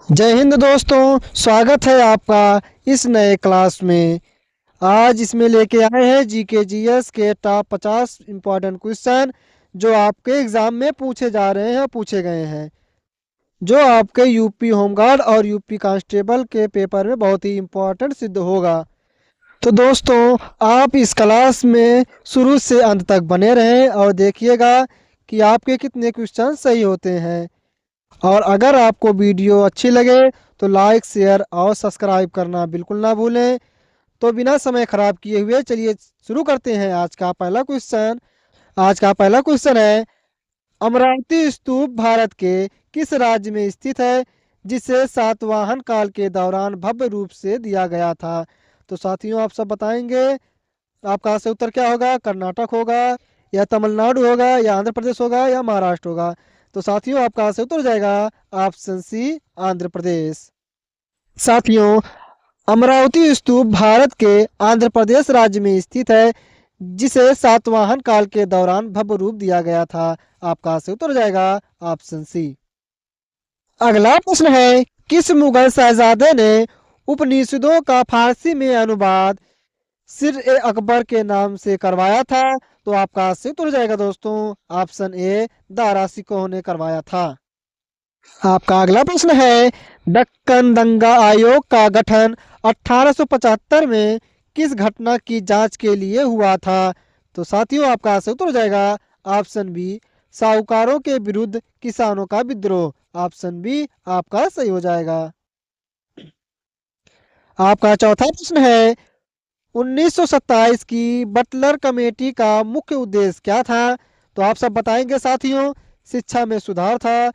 जय हिंद दोस्तों। स्वागत है आपका इस नए क्लास में। आज इसमें लेके आए हैं जीके जीएस के टॉप 50 इम्पोर्टेंट क्वेश्चन जो आपके एग्जाम में पूछे जा रहे हैं, पूछे गए हैं, जो आपके यूपी होमगार्ड और यूपी कांस्टेबल के पेपर में बहुत ही इम्पोर्टेंट सिद्ध होगा। तो दोस्तों, आप इस क्लास में शुरू से अंत तक बने रहें और देखिएगा कि आपके कितने क्वेश्चन सही होते हैं। और अगर आपको वीडियो अच्छी लगे तो लाइक शेयर और सब्सक्राइब करना बिल्कुल ना भूलें। तो बिना समय खराब किए हुए चलिए शुरू करते हैं आज का पहला क्वेश्चन। आज का पहला क्वेश्चन है, अमरावती स्तूप भारत के किस राज्य में स्थित है जिसे सातवाहन काल के दौरान भव्य रूप से दिया गया था? तो साथियों, आप सब बताएंगे आपका सही उत्तर क्या होगा। कर्नाटक होगा, या तमिलनाडु होगा, या आंध्र प्रदेश होगा, या महाराष्ट्र होगा। तो साथियों, आपका सही उत्तर हो जाएगा ऑप्शन सी, आंध्र प्रदेश। साथियों, अमरावती स्तूप भारत के आंध्र प्रदेश राज्य में स्थित है जिसे सातवाहन काल के दौरान भव्य रूप दिया गया था। आपका सही उत्तर हो जाएगा ऑप्शन सी। अगला प्रश्न है, किस मुगल शहजादे ने उपनिषदों का फारसी में अनुवाद सिर ए अकबर के नाम से करवाया था? तो आपका सही उत्तर हो जाएगा दोस्तों ऑप्शन ए, दारा सिकोह ने करवाया था। आपका अगला प्रश्न है, दक्कन दंगा आयोग का गठन 1875 में किस घटना की जांच के लिए हुआ था? तो साथियों, आपका सही उत्तर हो जाएगा ऑप्शन बी, साहूकारों के विरुद्ध किसानों का विद्रोह। ऑप्शन बी आपका सही हो जाएगा। आपका चौथा प्रश्न है, 1927 की बटलर कमेटी का मुख्य उद्देश्य क्या था? तो आप सब बताएंगे साथियों। शिक्षा में सुधार था,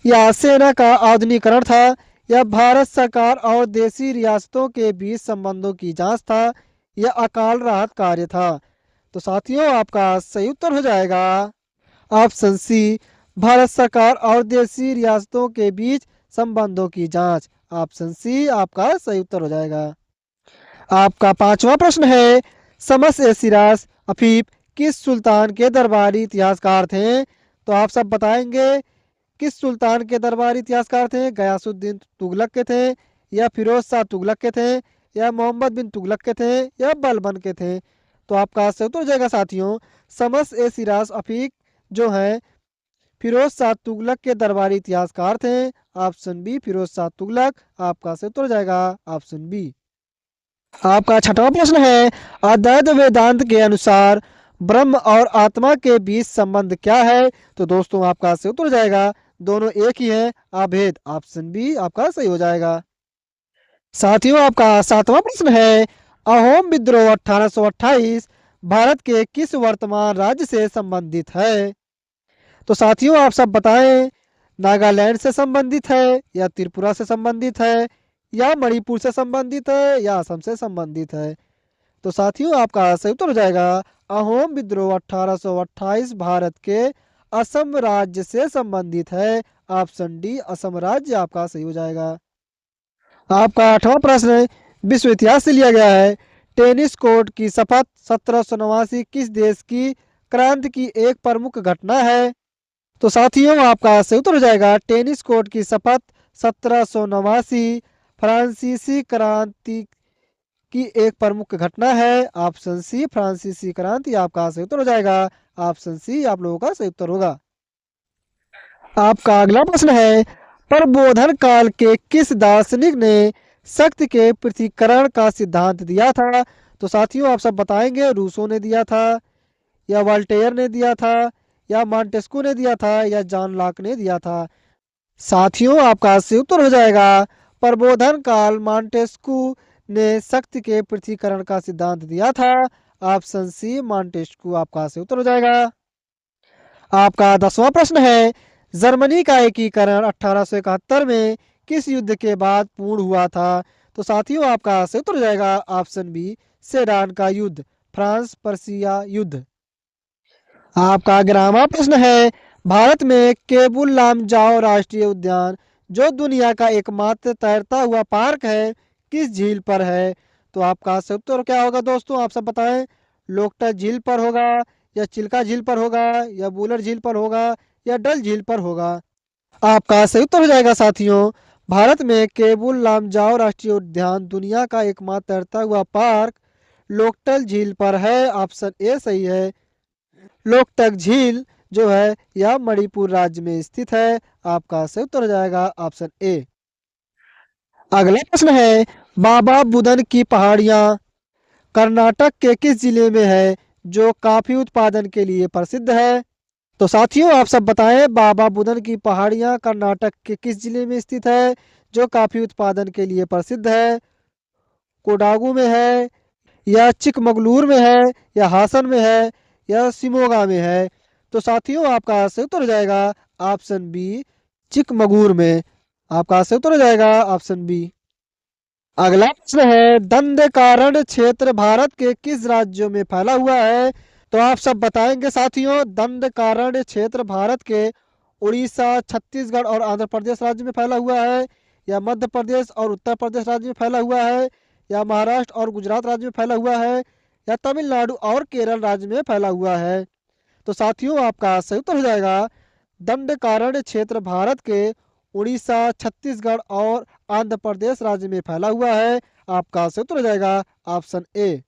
या सेना का आधुनिकीकरण था, या भारत सरकार और देशी रियासतों के बीच संबंधों की जांच था, या अकाल राहत कार्य था? तो साथियों, आपका सही उत्तर हो जाएगा ऑप्शन सी, भारत सरकार और देशी रियासतों के बीच संबंधों की जांच। ऑप्शन सी आपका सही उत्तर हो जाएगा। आपका पांचवा प्रश्न है, शमस ए सिराज अफीफ किस सुल्तान के दरबारी इतिहासकार थे? तो आप सब बताएंगे किस सुल्तान के दरबारी इतिहासकार थे। गयासुद्दीन तुगलक के थे, या फिरोज शाह तुगलक के थे, या मोहम्मद बिन तुगलक के थे, या बलबन के थे? तो आपका सही उत्तर हो जाएगा साथियों, शमस ए सिराज अफीक जो है फिरोज शाह तुगलक के दरबारी इतिहासकार थे। Option B, Firoz Shah Tughlaq. आपका सही उत्तर हो जाएगा ऑप्शन बी। आपका छठवां प्रश्न है, अद्वैत वेदांत के अनुसार ब्रह्म और आत्मा के बीच संबंध क्या है? तो दोस्तों, आपका सही उत्तर हो जाएगा दोनों एक ही है, अभेद। ऑप्शन बी आपका सही हो जाएगा। साथियों, आपका सातवां प्रश्न है, अहोम विद्रोह 1828 भारत के किस वर्तमान राज्य से संबंधित है? तो साथियों, आप सब बताएं, नागालैंड से संबंधित है, या त्रिपुरा से संबंधित है, या मणिपुर से संबंधित है, या असम से संबंधित है? तो साथियों, आपका सही उत्तर हो जाएगा अहोम विद्रोह 1828 भारत के असम राज्य से संबंधित है। ऑप्शन डी, असम राज्य आपका सही हो जाएगा। आपका आठवां प्रश्न है, विश्व इतिहास से लिया गया है, टेनिस कोर्ट की शपथ 1789 किस देश की क्रांति की एक प्रमुख घटना है? तो साथियों, आपका सही उत्तर हो जाएगा टेनिस कोर्ट की शपथ 1789 फ्रांसीसी क्रांति की एक प्रमुख घटना है। ऑप्शन सी, फ्रांसीसी क्रांति आपका सही उत्तर हो जाएगा। ऑप्शन सी आप लोगों का सही उत्तर होगा। आपका अगला प्रश्न है, प्रबोधन काल के किस दार्शनिक ने शक्ति के पृथक्करण का सिद्धांत दिया था? तो साथियों, आप सब बताएंगे, रूसो ने दिया था, या वाल्टेयर ने दिया था, या मॉन्टेस्क्यू ने दिया था, या जॉन लॉक ने दिया था? साथियों, आपका सही उत्तर हो जाएगा प्रबोधन काल मॉन्टेस्क्यू ने शक्ति के पृथक्करण का सिद्धांत दिया था। ऑप्शन सी, मॉन्टेस्क्यू आपका सही उत्तर हो जाएगा। आपका 10वां प्रश्न है, जर्मनी का एकीकरण 1871 में किस युद्ध के बाद पूर्ण हुआ था? तो साथियों, आपका सही उत्तर हो जाएगा ऑप्शन बी, सेडान का युद्ध, फ्रांस पर्सिया युद्ध। आपका 11वां प्रश्न है, भारत में केबुल लामजाओ राष्ट्रीय उद्यान जो दुनिया का एकमात्र तैरता हुआ पार्क है किस झील पर है? तो आपका सही उत्तर क्या होगा दोस्तों, आप सब बताएं। लोकटक झील पर होगा, या चिल्का झील पर होगा, या बुलर झील पर होगा, या डल झील पर होगा? आपका सही उत्तर हो जाएगा साथियों, भारत में केबुल लामजाओ राष्ट्रीय उद्यान दुनिया का एकमात्र तैरता हुआ पार्क लोकटक झील पर है। ऑप्शन ए सही है। लोकटक झील जो है यह मणिपुर राज्य में स्थित है। आपका सही उत्तर हो जाएगा ऑप्शन ए। अगला प्रश्न है, बाबा बुदन की पहाड़ियां कर्नाटक के किस जिले में है जो कॉफी उत्पादन के लिए प्रसिद्ध है? तो साथियों आप सब बताएं, बाबा बुदन की पहाड़ियां कर्नाटक के किस जिले में स्थित है जो कॉफी उत्पादन के लिए प्रसिद्ध है? कोडागू में है, या चिकमगलूर में है, या हासन में है, या शिमोगा में है? तो साथियों आपका सही उत्तर हो जाएगा ऑप्शन बी, चिकमगलूर में। आपका सही उत्तर हो जाएगा ऑप्शन बी। अगला प्रश्न है, दंडकारण्य क्षेत्र भारत के किस राज्यों में फैला हुआ है? तो आप सब बताएंगे साथियों, दंडकारण्य क्षेत्र भारत के उड़ीसा, छत्तीसगढ़ और आंध्र प्रदेश राज्य में फैला हुआ है, या मध्य प्रदेश और उत्तर प्रदेश राज्य में फैला हुआ है, या महाराष्ट्र और गुजरात राज्य में फैला हुआ है, या तमिलनाडु और केरल राज्य में फैला हुआ है? तो साथियों आपका सही उत्तर हो जाएगा, दंडकारण्य क्षेत्र भारत के उड़ीसा, छत्तीसगढ़ और आंध्र प्रदेश राज्य में फैला हुआ है। आपका सही उत्तर हो जाएगा ऑप्शन ए।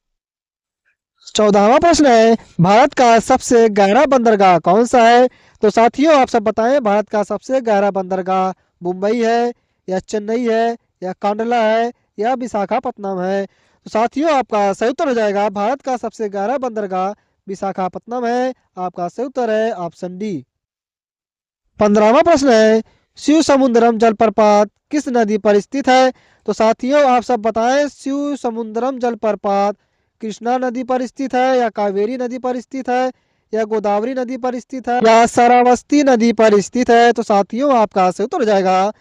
14वां प्रश्न है, भारत का सबसे गहरा बंदरगाह कौन सा है? तो साथियों आप सब बताएं, भारत का सबसे गहरा बंदरगाह मुंबई है, या चेन्नई है, या कांडला है, या विशाखापत्तनम है? तो साथियों आपका सही उत्तर हो जाएगा, भारत का सबसे गहरा बंदरगाह विशाखापत्तनम है। आपका सही उत्तर है ऑप्शन डी। 15वां प्रश्न है, शिव समुद्रम जलप्रपात किस नदी पर स्थित है? तो साथियों आप सब बताएं, शिव समुद्रम जलप्रपात कृष्णा नदी पर स्थित है, या कावेरी नदी पर स्थित है, या गोदावरी नदी पर स्थित है, या सरस्वती नदी पर स्थित है? तो साथियों आपका सही उत्तर हो जाएगा,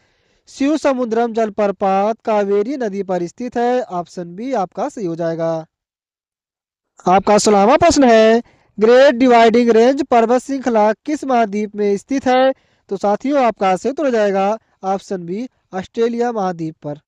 शिव समुद्रम जलप्रपात कावेरी नदी पर स्थित है। ऑप्शन बी आपका सही हो जाएगा। आपका 16वां प्रश्न है, ग्रेट डिवाइडिंग रेंज पर्वत श्रृंखला किस महाद्वीप में स्थित है? तो साथियों आपका सही उत्तर हो जाएगा ऑप्शन बी, ऑस्ट्रेलिया महाद्वीप पर।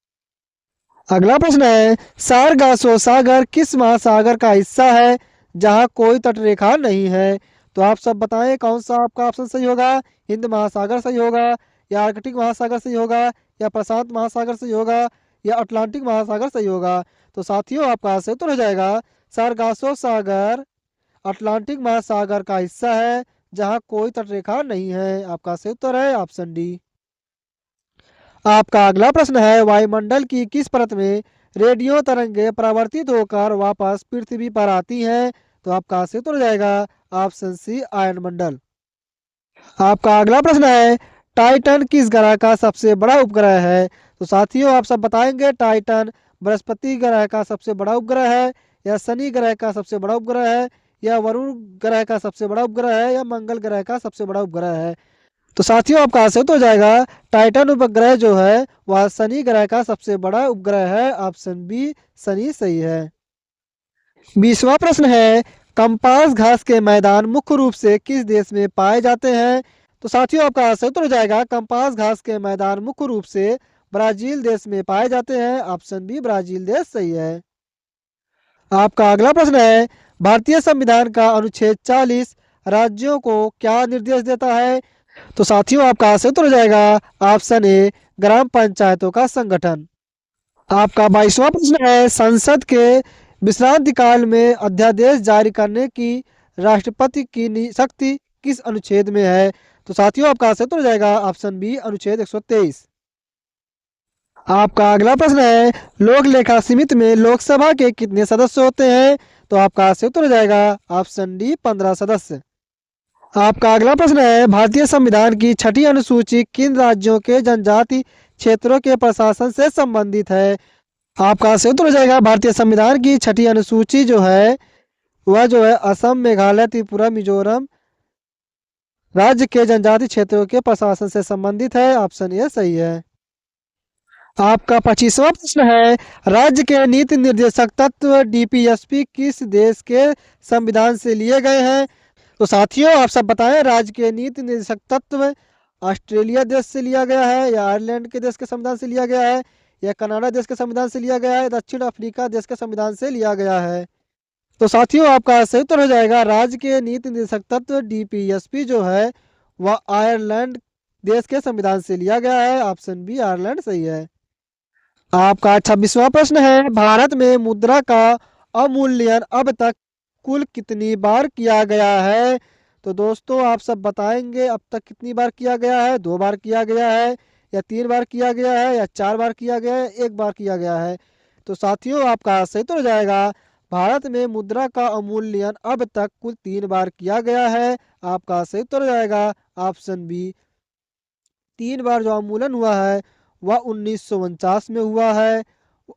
अगला प्रश्न है, सारगासो सागर किस महासागर का हिस्सा है जहां कोई तटरेखा नहीं है? तो आप सब बताएं कौन सा आपका ऑप्शन सही होगा। हिंद महासागर सही होगा, या आर्कटिक महासागर सही होगा, या प्रशांत महासागर सही होगा, या अटलांटिक महासागर सही होगा? तो साथियों आपका सही उत्तर हो जाएगा, सारगासो सागर अटलांटिक महासागर का हिस्सा है जहां कोई तटरेखा नहीं है। आपका सही उत्तर है ऑप्शन डी। आपका अगला प्रश्न है, वायुमंडल की किस परत में रेडियो तरंगें परावर्तित होकर वापस पृथ्वी पर आती हैं? तो आपका सही उत्तर हो जाएगा ऑप्शन सी, आयन मंडल। आपका अगला प्रश्न है, टाइटन किस ग्रह का सबसे बड़ा उपग्रह है? तो साथियों आप सब बताएंगे, टाइटन बृहस्पति ग्रह का सबसे बड़ा उपग्रह है, या शनि ग्रह का सबसे बड़ा उपग्रह है, या वरुण ग्रह का सबसे बड़ा उपग्रह है, या मंगल ग्रह का सबसे बड़ा उपग्रह है? तो साथियों आपका सही तो हो जाएगा, टाइटन उपग्रह जो है वह शनि ग्रह का सबसे बड़ा उपग्रह है। ऑप्शन बी शनि सही है। 20वां प्रश्न है, कंपास घास के मैदान मुख्य रूप से किस देश में पाए जाते हैं? तो साथियों आपका सही उत्तर हो जाएगा, कंपास घास के मैदान मुख्य रूप से ब्राजील देश में पाए जाते हैं। ऑप्शन बी ब्राजील देश सही है। आपका अगला प्रश्न है, भारतीय संविधान का अनुच्छेद 40 राज्यों को क्या निर्देश देता है? तो साथियों आपका सही उत्तर हो जाएगा ऑप्शन ए, ग्राम पंचायतों का संगठन। आपका 22वां प्रश्न है, संसद के विश्रांति काल में अध्यादेश जारी करने की राष्ट्रपति की शक्ति किस अनुच्छेद में है? तो साथियों आपका सही उत्तर हो जाएगा ऑप्शन बी, अनुच्छेद 123। आपका अगला प्रश्न है, लोक लेखा समिति में लोकसभा के कितने सदस्य होते हैं? तो आपका सही उत्तर हो जाएगा ऑप्शन डी, 15 सदस्य। आपका अगला प्रश्न है, भारतीय संविधान की 6ठी अनुसूची किन राज्यों के जनजाति क्षेत्रों के प्रशासन से संबंधित है? आपका सही उत्तर हो जाएगा, भारतीय संविधान की 6ठी अनुसूची जो है वह जो है असम, मेघालय, त्रिपुरा, मिजोरम राज्य के जनजाति क्षेत्रों के प्रशासन से संबंधित है। ऑप्शन ए सही है। आपका 25वां प्रश्न है, राज्य के नीति निर्देशक तत्व डीपीएसपी किस देश के संविधान से लिए गए हैं? तो साथियों आप सब बताएं, राज्य के नीति निर्देशक तत्व ऑस्ट्रेलिया देश से लिया गया है, या आयरलैंड के देश के संविधान से लिया गया है, या कनाडा देश के संविधान से लिया गया है, दक्षिण अफ्रीका देश के संविधान से लिया गया है? तो साथियों आपका सही उत्तर हो जाएगा, राज्य के नीति निर्देशक तत्व डीपीएसपी जो है वह आयरलैंड देश के संविधान से लिया गया है? ऑप्शन बी आयरलैंड सही है। आपका 26वां प्रश्न है, भारत में मुद्रा का अवमूल्यन अब तक कुल कितनी बार किया गया है? तो दोस्तों आप सब बताएंगे अब तक कितनी बार किया गया है। 2 बार किया गया है, या 3 बार किया गया है, या 4 बार किया गया है, 1 बार किया गया है? तो साथियों आपका सही तो हो जाएगा, भारत में मुद्रा का अवमूल्यन अब तक कुल 3 बार किया गया है। आपका सही तो हो जाएगा ऑप्शन बी। 3 बार जो अवमूल्यन हुआ है वह 1949 में हुआ है,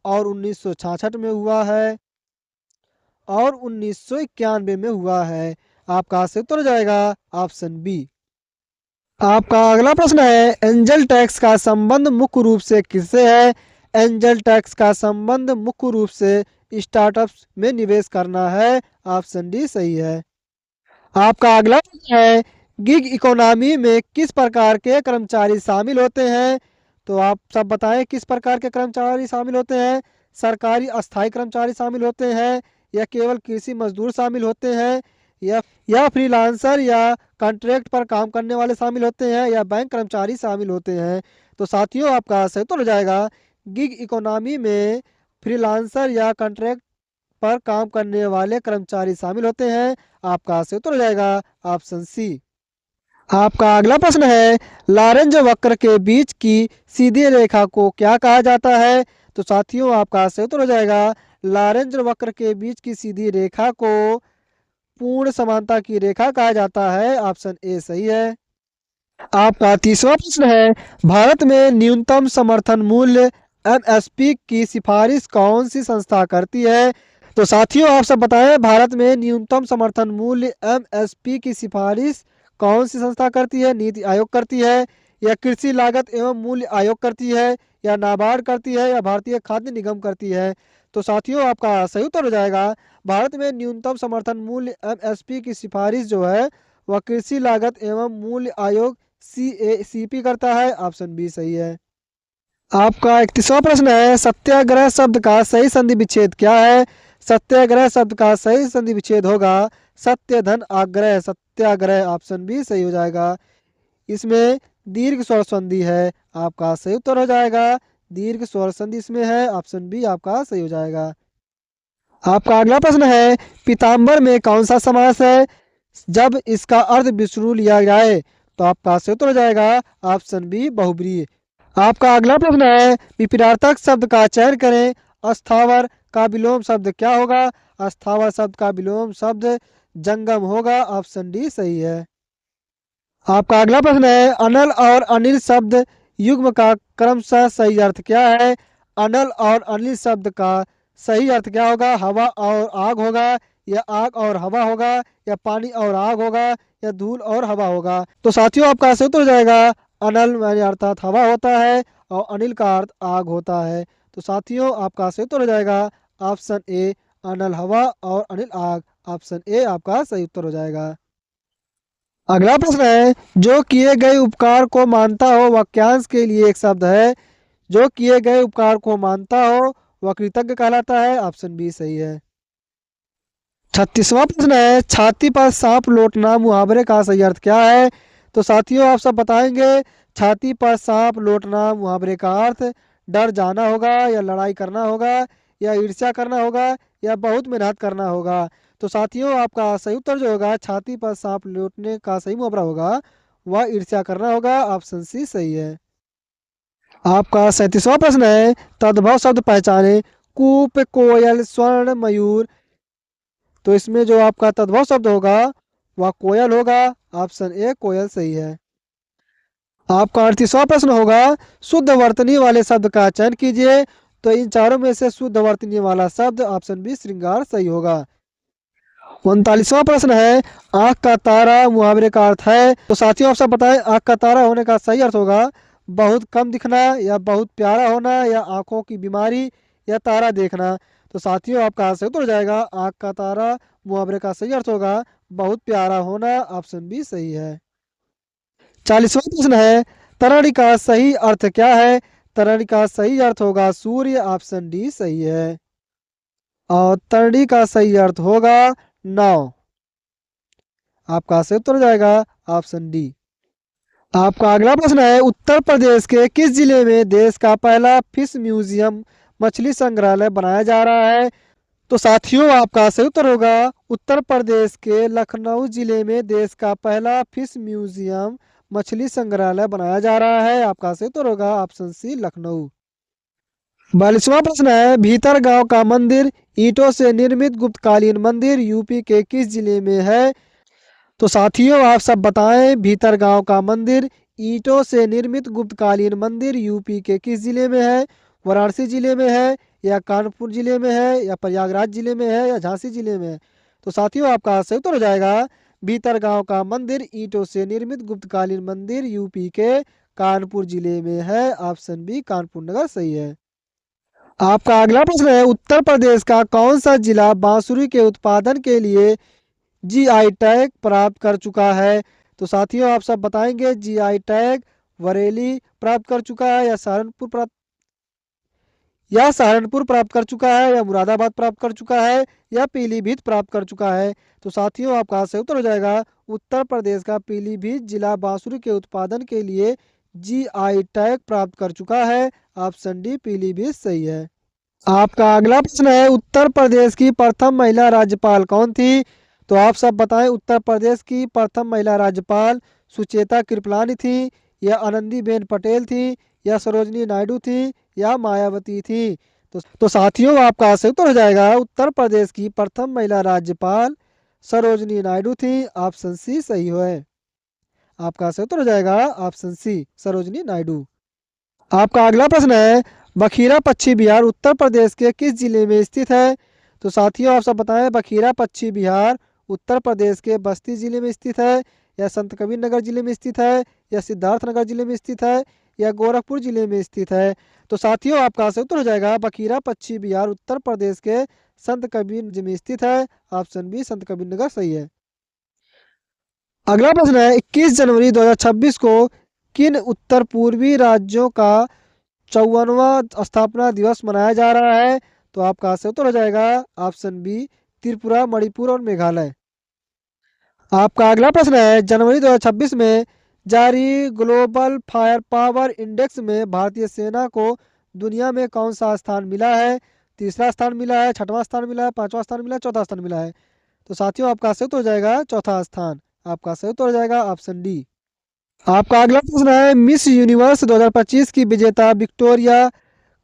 और 1966 में हुआ है, और 1991 में हुआ है। आपका सही उत्तर हो जाएगा ऑप्शन बी। आपका अगला प्रश्न है, एंजल टैक्स का संबंध मुख्य रूप से किससे है? एंजल टैक्स का संबंध मुख्य रूप से स्टार्टअप्स में निवेश करना है। ऑप्शन डी सही है। आपका अगला प्रश्न है, गिग इकोनॉमी में किस प्रकार के कर्मचारी शामिल होते हैं? तो आप सब बताएं किस प्रकार के कर्मचारी शामिल होते हैं। सरकारी अस्थायी कर्मचारी शामिल होते हैं, या केवल कृषि मजदूर शामिल होते हैं, या फ्रीलांसर या कॉन्ट्रैक्ट पर काम करने वाले शामिल होते हैं, या बैंक कर्मचारी शामिल होते हैं? तो साथियों आपका सही उत्तर हो जाएगा, गिग इकोनॉमी में फ्रीलांसर या कॉन्ट्रैक्ट पर काम करने वाले कर्मचारी शामिल होते हैं। आपका सही उत्तर हो जाएगा ऑप्शन सी। आपका अगला प्रश्न है, लारेंज वक्र के बीच की सीधी रेखा को क्या कहा जाता है? तो साथियों आपका सही उत्तर हो जाएगा, लारेंज वक्र के बीच की सीधी रेखा को पूर्ण समानता की रेखा कहा जाता है। ऑप्शन ए सही है। आपका तीसरा प्रश्न है, भारत में न्यूनतम समर्थन मूल्य एमएसपी की सिफारिश कौन सी संस्था करती है? तो साथियों आप सब बताएं, भारत में न्यूनतम समर्थन मूल्य एमएसपी की सिफारिश कौन सी संस्था करती है? नीति आयोग करती है, या कृषि लागत एवं मूल्य आयोग करती है, या नाबार्ड करती है, या भारतीय खाद्य निगम करती है? तो साथियों आपका सही उत्तर हो जाएगा, भारत में न्यूनतम समर्थन मूल्य एमएसपी की सिफारिश जो है वह कृषि लागत एवं मूल्य आयोग सीएसीपी करता है। ऑप्शन बी सही है। आपका 31वां प्रश्न है, सत्याग्रह शब्द का सही संधि विच्छेद क्या है? सत्याग्रह शब्द का सही संधि विच्छेद होगा सत्य धन आग्रह, सत्याग्रह। ऑप्शन बी सही हो जाएगा। इसमें दीर्घ स्वर संधि है। आपका सही उत्तर हो जाएगा, दीर्घ स्वर संधि इसमें है। ऑप्शन बी आपका सही हो जाएगा। आपका अगला प्रश्न है, पीताम्बर में कौन सा समास है जब इसका अर्थ विष्णु लिया जाए? तो आपका सही उत्तर हो जाएगा ऑप्शन बी बहुब्रीहि। आपका अगला प्रश्न है, विपरीतार्थक शब्द का चयन करें। अस्थावर का विलोम शब्द क्या होगा? अस्थावर शब्द का विलोम शब्द जंगम होगा। ऑप्शन डी सही है। आपका अगला प्रश्न है, अनल और अनिल शब्द युग्म का क्रमशः सही अर्थ क्या है? अनल और अनिल शब्द का सही अर्थ क्या होगा? हवा और आग होगा, या आग और हवा होगा, या पानी और आग होगा, या धूल और हवा होगा? तो साथियों आपका सही उत्तर हो जाएगा, अनल यानी अर्थात हवा होता है, और अनिल का अर्थ आग होता है। तो साथियों आपका सही उत्तर हो जाएगा ऑप्शन ए, अनल हवा और अनिल आग। ऑप्शन ए आपका सही उत्तर हो जाएगा। अगला प्रश्न है, जो किए गए उपकार को मानता हो वाक्यांश के लिए एक शब्द है। जो किए गए उपकार को मानता हो वह कृतज्ञ कहलाता है। ऑप्शन बी सही है। 36वां प्रश्न है, छाती पर सांप लौटना मुहावरे का सही अर्थ क्या है? तो साथियों आप सब बताएंगे, छाती पर सांप लौटना मुहावरे का अर्थ डर जाना होगा, या लड़ाई करना होगा, या ईर्ष्या करना होगा, या बहुत मेहनत करना होगा? तो साथियों आपका सही उत्तर जो होगा छाती पर सांप लौटने का सही मुहावरा होगा वह ईर्ष्या करना होगा। ऑप्शन सी सही है। आपका 37वां प्रश्न है, तद्भव शब्द पहचाने। कूप, कोयल, स्वर्ण, मयूर। तो इसमें जो आपका तद्भव शब्द होगा वह कोयल होगा। ऑप्शन ए कोयल सही है। आपका 38वां प्रश्न होगा, शुद्ध वर्तनी वाले शब्द का चयन कीजिए। तो इन चारों में से शुद्ध वर्तनी वाला शब्द ऑप्शन बी श्रृंगार सही होगा। 39वां प्रश्न है, आंख का तारा मुहावरे का अर्थ है। तो साथियों आप सब बताएं, आंख का तारा होने का सही अर्थ होगा बहुत कम दिखना, या बहुत प्यारा होना, या आंखों की बीमारी, या तारा देखना? तो साथियों आपका सही उत्तर हो जाएगा, आंख का तारा मुहावरे का सही अर्थ होगा बहुत प्यारा होना। ऑप्शन बी सही है। 40वां प्रश्न है, तरणी का सही अर्थ क्या है? तरणी का सही अर्थ होगा सूर्य। ऑप्शन डी सही है। और तरणी का सही अर्थ होगा नाव। आपका सही उत्तर हो जाएगा ऑप्शन डी। आपका अगला प्रश्न है, उत्तर प्रदेश के किस जिले में देश का पहला फिश म्यूजियम मछली संग्रहालय बनाया जा रहा है? तो साथियों, आपका सही उत्तर होगा उत्तर प्रदेश के लखनऊ जिले में देश का पहला फिश म्यूजियम मछली संग्रहालय बनाया जा रहा है। आपका सही उत्तर होगा ऑप्शन सी, लखनऊ। 42वां प्रश्न है, भीतरगांव का मंदिर ईंटों से निर्मित गुप्तकालीन मंदिर यूपी के किस जिले में है? तो साथियों, आप सब बताएं, भीतरगांव का मंदिर ईंटों से निर्मित गुप्तकालीन मंदिर यूपी के किस जिले में है? वाराणसी जिले में है, या कानपुर जिले में है, या प्रयागराज जिले में है, या झांसी जिले में है? तो साथियों, आपका सही उत्तर हो जाएगा भीतरगांव का मंदिर ईंटों से निर्मित गुप्तकालीन मंदिर यूपी के कानपुर जिले में है। ऑप्शन बी, कानपुर नगर सही है। आपका अगला प्रश्न है, उत्तर प्रदेश का कौन सा जिला बांसुरी के उत्पादन के लिए जीआई टैग प्राप्त कर चुका है? तो साथियों, आप सब बताएंगे जीआई टैग बरेली प्राप्त कर चुका है, या सहारनपुर प्राप्त कर चुका है, या मुरादाबाद प्राप्त कर चुका है, या पीलीभीत प्राप्त कर चुका है? तो साथियों, आपका सही उत्तर हो जाएगा उत्तर प्रदेश का पीलीभीत जिला बांसुरी के उत्पादन के लिए जीआई टैग प्राप्त कर चुका है। ऑप्शन डी, पीलीभीत सही है। आपका अगला प्रश्न है, उत्तर प्रदेश की प्रथम महिला राज्यपाल कौन थी? तो आप सब बताएं, उत्तर प्रदेश की प्रथम महिला राज्यपाल सुचेता कृपलानी थी, या आनंदीबेन पटेल थी, या सरोजनी नायडू थी, या मायावती थी? तो साथियों, आपका सही उत्तर हो जाएगा उत्तर प्रदेश की प्रथम महिला राज्यपाल सरोजनी नायडू थी। ऑप्शन सी सही है। आपका सही उत्तर हो जाएगा ऑप्शन सी, सरोजनी नायडू। आपका अगला प्रश्न है, बखीरा पक्षी विहार उत्तर प्रदेश के किस जिले में स्थित है? तो साथियों, आप सब बताएं, बखीरा पक्षी विहार उत्तर प्रदेश के बस्ती जिले में स्थित है, या संत कबीर नगर जिले में स्थित है, या सिद्धार्थ नगर जिले में स्थित है, या गोरखपुर जिले में स्थित है? तो साथियों, आपका सही उत्तर हो जाएगा बखीरा पक्षी विहार उत्तर प्रदेश के संत कबीर जिले में स्थित है। ऑप्शन बी, संत कबीर नगर सही है। अगला प्रश्न है, 21 जनवरी 2026 को किन उत्तर पूर्वी राज्यों का 54वां स्थापना दिवस मनाया जा रहा है? तो आपका सही उत्तर हो जाएगा ऑप्शन बी, त्रिपुरा, मणिपुर और मेघालय। आपका अगला प्रश्न है, जनवरी 2026 में जारी ग्लोबल फायर पावर इंडेक्स में भारतीय सेना को दुनिया में कौन सा स्थान मिला है? तीसरा स्थान मिला है, छठवां स्थान मिला है, पांचवा स्थान मिला है, चौथा स्थान मिला है? तो साथियों, आपका सही उत्तर हो जाएगा चौथा स्थान। आपका सही उत्तर हो जाएगा ऑप्शन डी। आपका अगला प्रश्न है, मिस यूनिवर्स 2025 की विजेता विक्टोरिया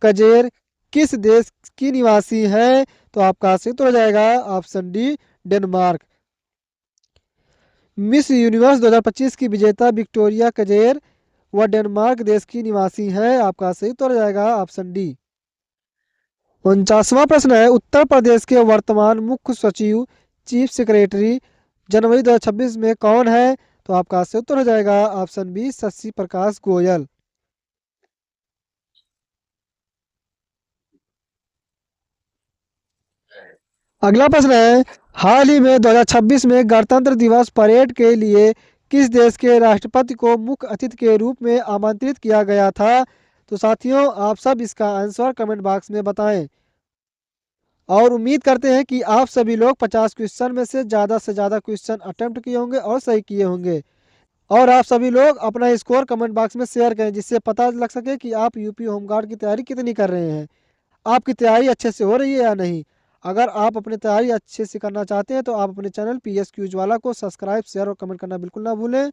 कजेर किस देश की निवासी है? तो आपका सही उत्तर हो जाएगा option D, Denmark. Miss universe 2025 की विजेता विक्टोरिया कजेर वह डेनमार्क देश की निवासी है। आपका सही उत्तर हो जाएगा ऑप्शन डी। 49वां प्रश्न है, उत्तर प्रदेश के वर्तमान मुख्य सचिव चीफ सेक्रेटरी जनवरी 2026 में कौन है? तो आपका सही उत्तर हो जाएगा ऑप्शन बी, शशि प्रकाश गोयल। अगला प्रश्न है, हाल ही में 2026 में गणतंत्र दिवस परेड के लिए किस देश के राष्ट्रपति को मुख्य अतिथि के रूप में आमंत्रित किया गया था? तो साथियों, आप सब इसका आंसर कमेंट बॉक्स में बताएं, और उम्मीद करते हैं कि आप सभी लोग 50 क्वेश्चन में से ज़्यादा क्वेश्चन अटेम्प्ट किए होंगे और सही किए होंगे। और आप सभी लोग अपना स्कोर कमेंट बॉक्स में शेयर करें, जिससे पता लग सके कि आप यूपी होमगार्ड की तैयारी कितनी कर रहे हैं, आपकी तैयारी अच्छे से हो रही है या नहीं। अगर आप अपनी तैयारी अच्छे से करना चाहते हैं तो आप अपने चैनल पीएस क्यूज वाला को सब्सक्राइब, शेयर और कमेंट करना बिल्कुल ना भूलें।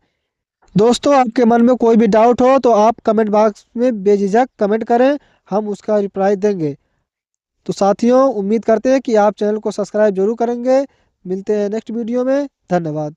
दोस्तों, आपके मन में कोई भी डाउट हो तो आप कमेंट बॉक्स में बेझिझक कमेंट करें, हम उसका रिप्लाई देंगे। तो साथियों, उम्मीद करते हैं कि आप चैनल को सब्सक्राइब जरूर करेंगे। मिलते हैं नेक्स्ट वीडियो में। धन्यवाद।